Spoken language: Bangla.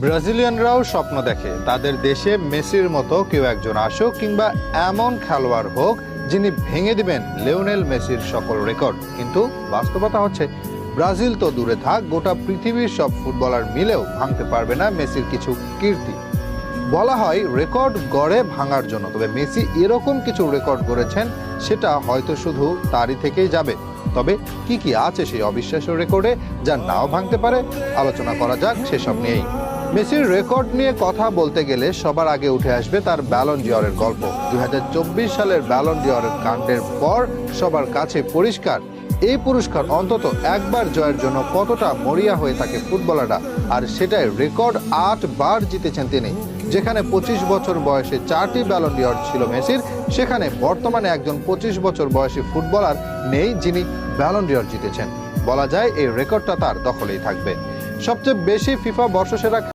ব্রাজিলিয়ানরাও স্বপ্ন দেখে তাদের দেশে মেসির মতো কেউ একজন আসুক, কিংবা এমন খেলোয়াড় হোক যিনি ভেঙে দিবেন লিওনেল মেসির সকল রেকর্ড। কিন্তু বাস্তবতা হচ্ছে ব্রাজিল তো দূরে থাক, গোটা পৃথিবীর সব ফুটবলার মিলেও ভাঙতে পারবে না মেসির কিছু কীর্তি। বলা হয় রেকর্ড গড়ে ভাঙার জন্য, তবে মেসি এরকম কিছু রেকর্ড গড়েছেন সেটা হয়তো শুধু তারই থেকেই যাবে। তবে কি কি আছে সেই অবিশ্বাস্য রেকর্ডে যা নাও ভাঙতে পারে, আলোচনা করা যাক সেসব নিয়েই। মেসির রেকর্ড নিয়ে কথা বলতে গেলে সবার আগে উঠে আসবে তার ব্যালন ডি'অরের গল্প। 2024 সালের ব্যালন ডি'অরের কাণ্ডের পর সবার কাছে পরিষ্কার এই পুরস্কার অন্তত একবার জয়ের জন্য কতটা মরিয়া হয়ে থাকে ফুটবলাররা, আর সেটাই রেকর্ড 8 বার জিতেছেন তিনি। যেখানে 25 বছর বয়সে 4টি ব্যালন ডি'অর ছিল মেসির, সেখানে বর্তমানে একজন 25 বছর বয়সী ফুটবলার নেই যিনি ব্যালন ডি'অর জিতেছেন। বলা যায় এই রেকর্ডটা তার দখলেই থাকবে। সবচেয়ে বেশি ফিফা বর্ষসেরা